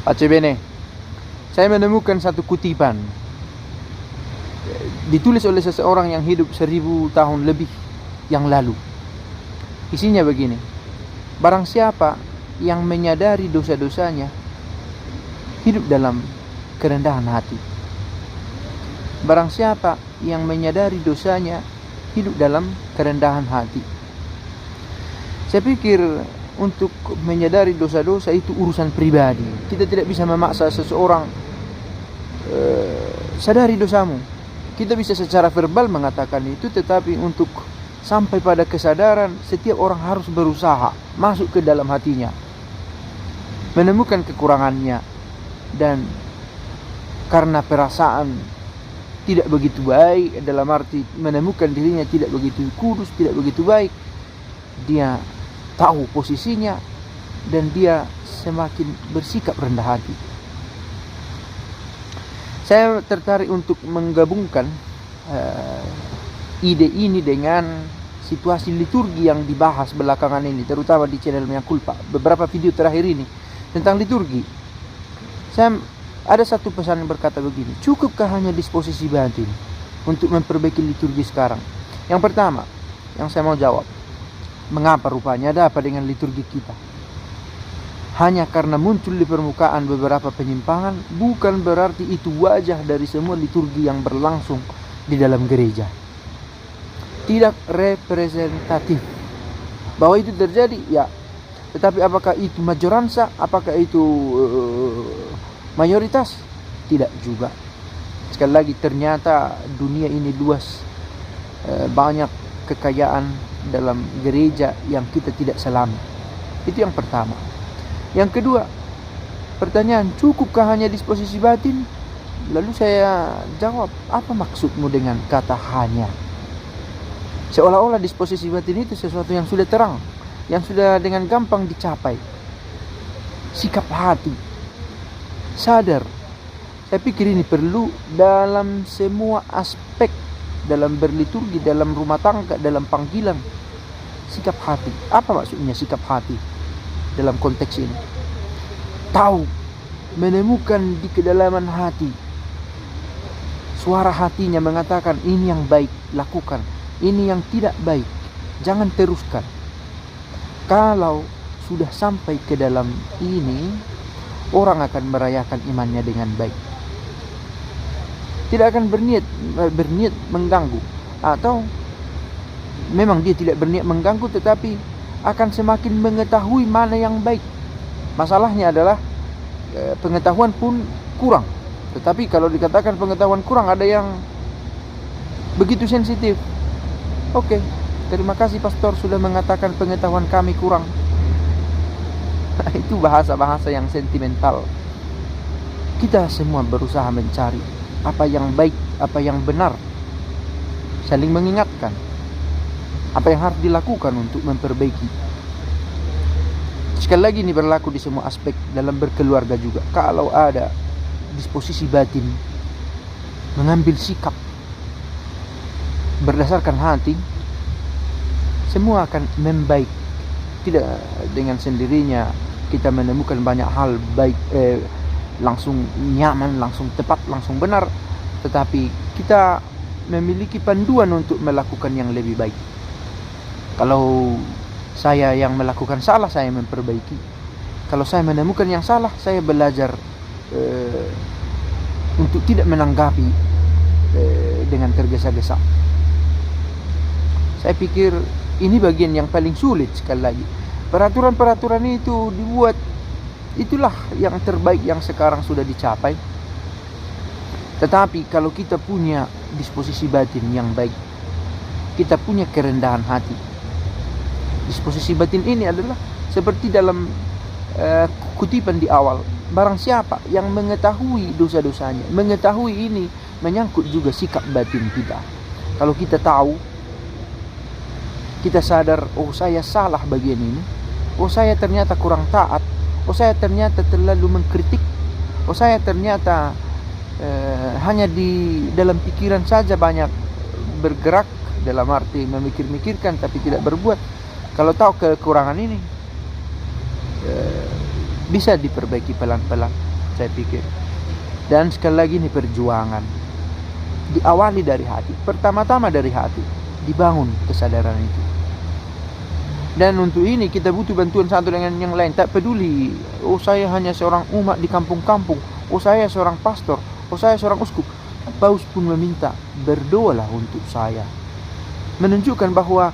Pace bene, saya menemukan satu kutipan ditulis oleh seseorang yang hidup 1000 tahun lebih yang lalu. Isinya begini: barang siapa yang menyadari dosa-dosanya hidup dalam kerendahan hati. Barang siapa yang menyadari dosanya hidup dalam kerendahan hati. Saya pikir untuk menyadari dosa-dosa itu urusan pribadi. Kita tidak bisa memaksa seseorang sadari dosamu. Kita bisa secara verbal mengatakan itu, tetapi untuk sampai pada kesadaran, setiap orang harus berusaha masuk ke dalam hatinya, menemukan kekurangannya, dan karena perasaan tidak begitu baik, dalam arti menemukan dirinya tidak begitu kudus, tidak begitu baik, dia tahu posisinya dan dia semakin bersikap rendah hati. Saya tertarik untuk menggabungkan ide ini dengan situasi liturgi yang dibahas belakangan ini, terutama di channel Mea Culpa. Beberapa video terakhir ini tentang liturgi. Saya ada satu pesan yang berkata begini: cukupkah hanya disposisi batin untuk memperbaiki liturgi sekarang? Yang pertama yang saya mau jawab, mengapa rupanya ada apa dengan liturgi kita? Hanya karena muncul di permukaan beberapa penyimpangan, bukan berarti itu wajah dari semua liturgi yang berlangsung di dalam gereja. Tidak representatif. Bahwa itu terjadi, ya. Tetapi apakah itu majoransa? Apakah itu mayoritas? Tidak juga. Sekali lagi, ternyata dunia ini luas, banyak kekayaan dalam gereja yang kita tidak selami. Itu yang pertama. Yang kedua, pertanyaan, cukupkah hanya disposisi batin? Lalu saya jawab, apa maksudmu dengan kata hanya? Seolah-olah disposisi batin itu sesuatu yang sudah terang, yang sudah dengan gampang dicapai. Sikap hati, sadar. Saya pikir ini perlu dalam semua aspek, dalam berliturgi, dalam rumah tangga, dalam panggilan. Sikap hati. Apa maksudnya sikap hati dalam konteks ini? Tahu, menemukan di kedalaman hati, suara hatinya mengatakan ini yang baik, lakukan. Ini yang tidak baik, jangan teruskan. Kalau sudah sampai ke dalam ini, orang akan merayakan imannya dengan baik. Tidak akan berniat mengganggu, atau memang dia tidak berniat mengganggu, tetapi akan semakin mengetahui mana yang baik. Masalahnya adalah pengetahuan pun kurang. Tetapi kalau dikatakan pengetahuan kurang, ada yang begitu sensitif. Oke, terima kasih pastor sudah mengatakan pengetahuan kami kurang. Itu bahasa-bahasa yang sentimental. Kita semua berusaha mencari apa yang baik, apa yang benar, saling mengingatkan apa yang harus dilakukan untuk memperbaiki. Sekali lagi, ini berlaku di semua aspek dalam berkeluarga juga. Kalau ada disposisi batin, mengambil sikap berdasarkan hati, semua akan membaik. Tidak dengan sendirinya kita menemukan banyak hal baik, langsung nyaman, langsung tepat, langsung benar, tetapi kita memiliki panduan untuk melakukan yang lebih baik. Kalau saya yang melakukan salah, saya memperbaiki. Kalau saya menemukan yang salah, saya belajar untuk tidak menanggapi dengan tergesa-gesa. Saya pikir ini bagian yang paling sulit. Sekali lagi, peraturan-peraturan itu dibuat, itulah yang terbaik yang sekarang sudah dicapai. Tetapi kalau kita punya disposisi batin yang baik, kita punya kerendahan hati. Disposisi batin ini adalah seperti dalam kutipan di awal, barang siapa yang mengetahui dosa-dosanya. Mengetahui ini menyangkut juga sikap batin kita. Kalau kita tahu, kita sadar, oh saya salah bagian ini, oh saya ternyata kurang taat, oh saya ternyata terlalu mengkritik, oh saya ternyata hanya di dalam pikiran saja banyak bergerak, dalam arti memikir-mikirkan tapi tidak berbuat. Kalau tahu kekurangan ini, bisa diperbaiki pelan-pelan. saya pikir. Dan sekali lagi ini perjuangan diawali dari hati, pertama-tama dari hati, dibangun kesadaran itu. Dan untuk ini kita butuh bantuan satu dengan yang lain. Tak peduli, oh saya hanya seorang umat di kampung-kampung, oh saya seorang pastor, oh saya seorang uskup. Paus pun meminta, berdoalah untuk saya, menunjukkan bahwa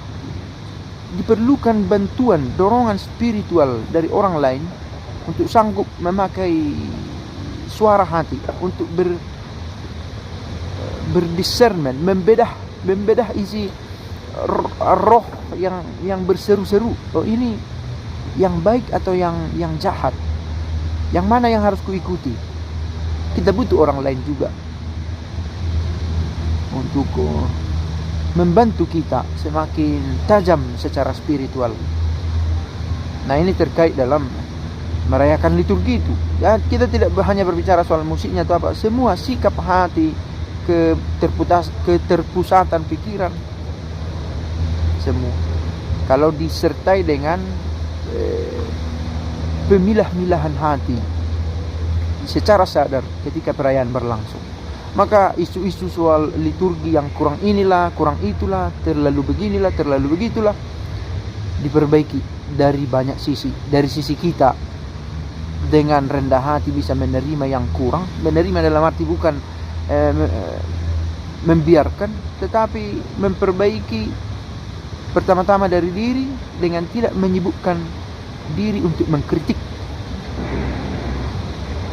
diperlukan bantuan, dorongan spiritual dari orang lain untuk sanggup memakai suara hati untuk berdiscernment, membedah isi roh yang berseru-seru. Oh ini yang baik atau yang jahat? Yang mana yang harus kuikuti? Kita butuh orang lain juga untuk membantu kita semakin tajam secara spiritual. Nah ini terkait dalam merayakan liturgi itu. Ya, kita tidak hanya berbicara soal musiknya atau apa, semua sikap hati, keterpusatan pikiran, semua kalau disertai dengan pemilah-milahan hati secara sadar ketika perayaan berlangsung, maka isu-isu soal liturgi yang kurang inilah, kurang itulah, terlalu beginilah, terlalu begitulah, diperbaiki dari banyak sisi. Dari sisi kita, dengan rendah hati bisa menerima yang kurang. Menerima dalam arti bukan membiarkan, tetapi memperbaiki pertama-tama dari diri dengan tidak menyibukkan diri untuk mengkritik.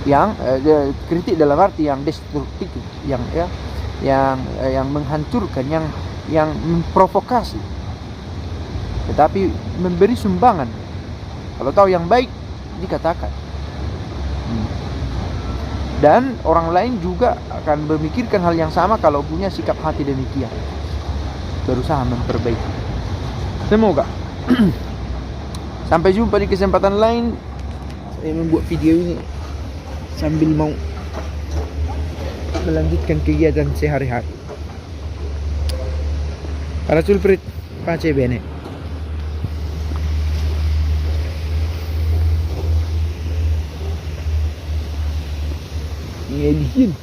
Yang kritik dalam arti yang destruktif, yang menghancurkan, yang memprovokasi, tetapi memberi sumbangan. Kalau tahu yang baik dikatakan. Dan orang lain juga akan memikirkan hal yang sama kalau punya sikap hati demikian, berusaha memperbaiki. Semoga sampai jumpa di kesempatan lain. Saya membuat video ini sambil mau melanjutkan kegiatan sehari-hari. Para sulprit, pace bene. Ngedihin.